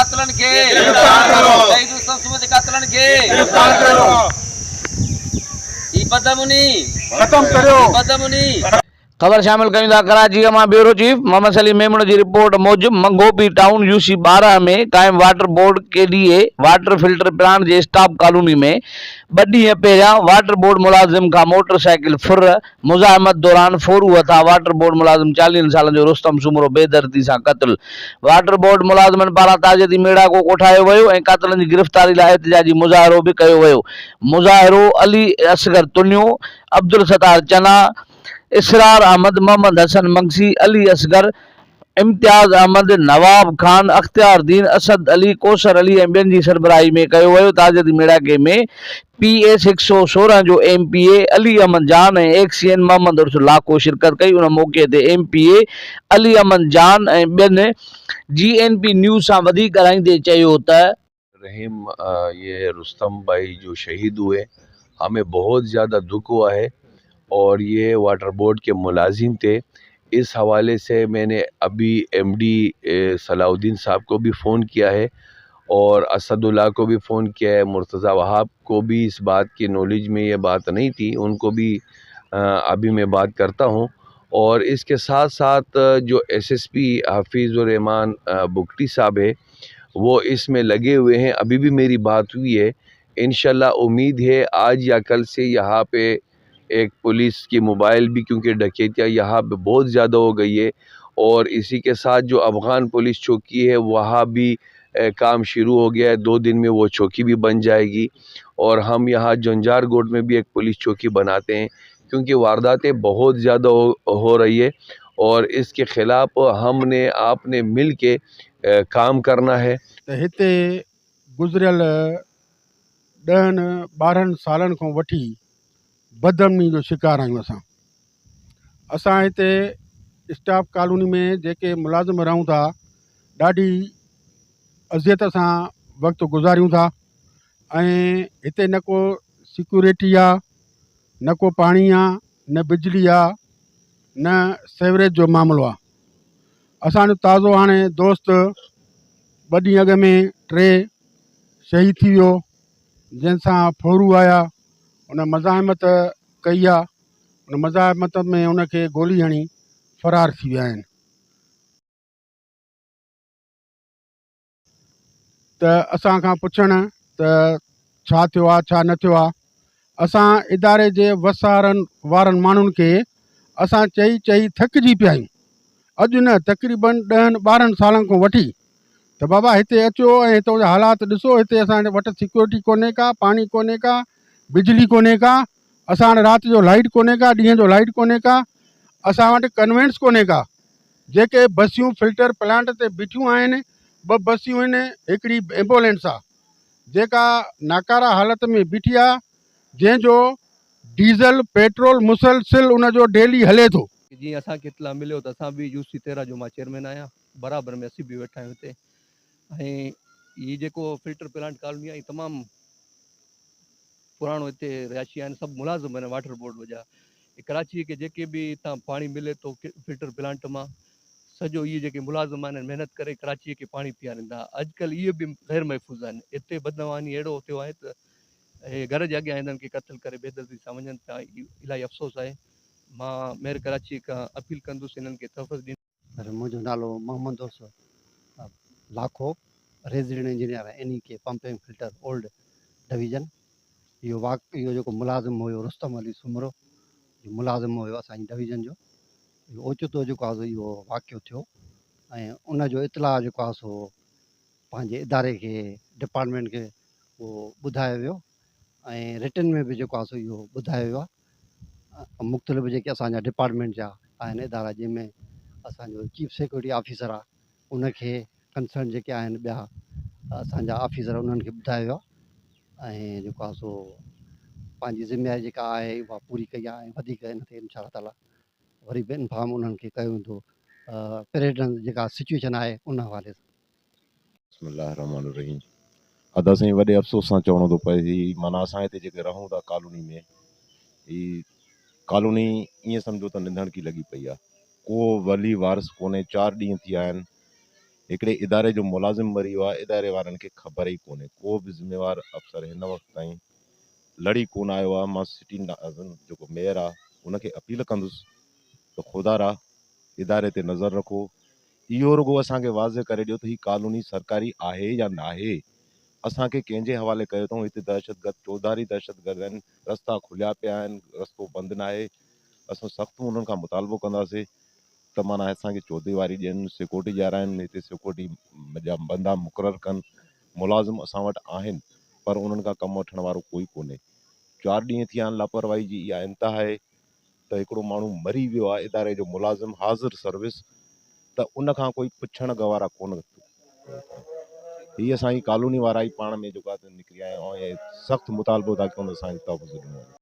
कातलन के गिरफ्तार करो। शहीद रुस्तम सुमन के कातलन के गिरफ्तार करो। ई बदमुनी खत्म करो। बदमुनी खबर शामिल कयूं था कराची मां ब्यूरो चीफ मोहम्मद सलीम मेमण की रिपोर्ट मूजिब मंगोपी टाउन यूसी 12 में कायम वाटर बोर्ड के लिए वाटर फिल्टर प्लांट के स्टाफ कॉलोनी में 2 ॾींहं पहिरियां वाटर बोर्ड मुलाजिम का मोटरसाइकिल फुर मुज़ाहमत दौरान फोरू हथा वाटर बोर्ड मुलाजिम 40 साल जो रुस्तम सुमरो बेदर्दी से कत्ल। वाटर बोर्ड मुलाजिमन पारां ताजदी मेड़ा को कोठायो वियो ऐं कातलनि जी गिरफ़्तारी लाइ एहतिजाजी मुज़ाहिरो भी कयो वियो। मुज़ाहिरो अली असगर तुनियो, अब्दुल सत्तार चना, इसरार अहमद, मोहम्मद हसन मंगसी, अली असगर, इम्तियाज अहमद, नवाब खान, अख्तियारदीन, असद अली, कौसर अली ऐं ॿियनि जी सरबराही में कयो वियो। ताजदी मेड़ाके में PS 116 जो MPA अली अहमद जान ऐं एक्सियन मोहम्मद उर्स लाखो शिरकत कई। उन मौक़े ते MPA अली अहमद जान ऐं ॿियनि GNP न्यूज़ सां वधीक ॻाल्हाईंदे चयो त रहीम ये रुस्तम भाई जो शहीद हुए हमें बहुत ज़्यादा दुख हुआ है और ये वाटर बोर्ड के मुलाजिम थे। इस हवाले से मैंने अभी MD सलाउद्दीन साहब को भी फ़ोन किया है और असदुल्ला को भी फ़ोन किया है। मुर्तज़ा वहाब को भी इस बात की नॉलेज में ये बात नहीं थी, उनको भी अभी मैं बात करता हूँ। और इसके साथ साथ जो SSP हफीज़ुर-रहमान बुगटी साहब है वो इसमें लगे हुए हैं। अभी भी मेरी बात हुई है, इंशाल्लाह उम्मीद है आज या कल से यहाँ पे एक पुलिस की मोबाइल भी, क्योंकि डकैतियाँ यहाँ पे बहुत ज़्यादा हो गई है, और इसी के साथ जो अफ़गान पुलिस चौकी है वहाँ भी काम शुरू हो गया है। 2 दिन में वो चौकी भी बन जाएगी और हम यहाँ जंजार गोट में भी एक पुलिस चौकी बनाते हैं, क्योंकि वारदातें बहुत ज़्यादा हो रही है और इसके ख़िलाफ़ हमने आपने मिल के काम करना है। हिते गुज़रियल 10-12 सालनि खां वठी बदअमनी जो शिकार आहियूं। असां हिते स्टाफ कॉलोनी में जेके मुलाज़िम रहूं था ॾाढी अज़ियत सां वक़्तु गुज़ारियूं था ऐं हिते न को सिक्योरिटी आहे, न को पाणी आहे, न बिजली आहे, न सेवरेज जो मामिलो आहे। असांजो ताज़ो हाणे दोस्त 2 ॾींहं अॻ में 3 शहीद थी वियो, जंहिंसां फोरू आया, उन मज़ाहमत कई आहे, उन मज़ाहमत में उनखे गोली हणी फ़रार थी विया आहिनि। त असां खां पुछण त छा थियो आहे छा न थियो आहे, असां इदारे जे वसारनि वारनि माण्हुनि खे असां चई चई थकिजी पिया आहियूं। अॼु न तक़रीबन 10-12 सालनि खां वठी त बाबा हिते अचो ऐं हितां जा हालात ॾिसो। हिते असांजे वटि सिक्योरिटी कोन्हे का, पाणी कोन्हे का, बिजली कोन्हे का, असां हाणे राति जो लाइट कोन्हे का, ॾींहं जो लाइट कोन्हे का, असां वटि कन्वेंट्स कोन्हे का। जेके बसियूं फिल्टर प्लांट ते बीठियूं आहिनि 2 बसियूं आहिनि, हिकिड़ी एम्बुलेंस आहे जेका नाकारा हालत में बीठी आहे, जंहिंजो डीज़ल पेट्रोल मुसलसिल उनजो डेली हले थो। जी असांखे इतला मिलियो त असां बि UC 13 जो मां चेयरमैन आहियां, बराबरि में असीं बि वेठा आहियूं हिते। ऐं हीअ जेको फिल्टर प्लांट कॉलोनी आहे तमामु पुराणो, हिते रहियाशी आहिनि, सभु मुलाज़िम आहिनि वाटर बोर्ड जा। कराची के जेके भी हितां पाणी मिले थो फिल्टर प्लांट मां, सॼो इहे जेके मुलाज़िम आहिनि महिनत करे कराची खे पाणी पीआरींदा। अॼुकल्ह इहे बि ग़ैर महफ़ूज़ आहिनि। हिते बदनवानी अहिड़ो थियो आहे त हे घर जे अॻियां हिननि खे क़त्ल करे बेदर्दी सां वञनि था। इलाही अफ़सोस आहे। मां मेयर कराची खां अपील कंदुसि हिननि खे तहफ़्फ़ुज़ ॾींदुसि। मुंहिंजो नालो मोहम्मद उर्स लाखो, रेज़िडेंट इंजीनियर आहे NEK pumping filter old division. इहो जेको मुलाज़िम हुयो रुस्तम अली सुमरो, मुलाज़िम हुयो असांजी डिवीज़न जो, ओचितो जेको आहे इहो वाक़ियो थियो ऐं उनजो इतलाह जेको आहे सो पंहिंजे इदारे खे, डिपार्टमेंट खे उहो ॿुधायो वियो ऐं रिटन में बि जेको आहे सो इहो ॿुधायो वियो आहे। मुख़्तलिफ़ जेके असांजा डिपार्टमेंट जा आहिनि इदारा, जंहिंमें असांजो चीफ सिक्योरिटी ऑफिसर आहे, उनखे कंसर्न जेके आहिनि ॿिया असांजा ऑफिसर उन्हनि खे ॿुधायो वियो आहे ऐं जेको आहे सो पंहिंजी ज़िम्मेदारी जेका आहे उहा पूरी कई आहे। ऐं वधीक इन ते इंशा ताला वरी बि इंफॉर्म उन्हनि खे कयो वेंदो प्रेजेंट जेका सिचुएशन आहे उन हवाले सां। बिस्मिल्लाहिर्रहमानिर्रहीम। अदा साईं, वॾे अफ़सोस सां चवणो थो पए ही माना असां हिते जेके रहूं था कॉलोनी में, ही कॉलोनी ईअं सम्झो त निंधण की लॻी पई आहे। को वली वारिस कोन्हे। 4 ॾींहं थी विया आहिनि हिकिड़े इदारे जो मुलाज़िम मरी वियो आहे, इदारे वारनि खे ख़बर ई कोन्हे। को बि ज़िम्मेवार अफ़सर हिन वक़्तु ताईं लड़ी कोन आयो आहे। मां सिटी नाज़िम जेको मेयर आहे उनखे अपील कंदुसि त ख़ुदारा इदारे ते नज़र रखो। इहो रुगो असांखे वाज़े करे ॾियो त हीअ कॉलोनी सरकारी आहे या न आहे। असांखे कंहिंजे हवाले कयो अथऊं, हिते दहशतगर्द चौधारी दहशतगर्द आहिनि, रस्ता खुलिया पिया आहिनि, रस्तो बंदि न आहे। असां सख़्तु उन्हनि खां मुतालबो कंदासीं त माना असांखे चौधरी ॾियनि, सिक्योरिटी ॾियाराइनि, हिते सिक्योरिटी जा बंदा मुक़ररु कनि। मुलाज़िम असां वटि आहिनि पर उन्हनि खां कमु वठण वारो कोई कोन्हे। 4 ॾींहं थी विया आहिनि, लापरवाही जी इहा इंतिहा आहे त हिकिड़ो माण्हू मरी वियो आहे, इदारे जो मुलाज़िम हाज़िर सर्विस, त उन खां कोई पुछण गवारा कोन। हीअ असांजी कॉलोनी वारा ई पाण में जेको आहे निकिरी आया आहियूं ऐं सख़्तु मुतालबो था कयूं त असांखे तहफ़ुज़ ॾिनो वञे।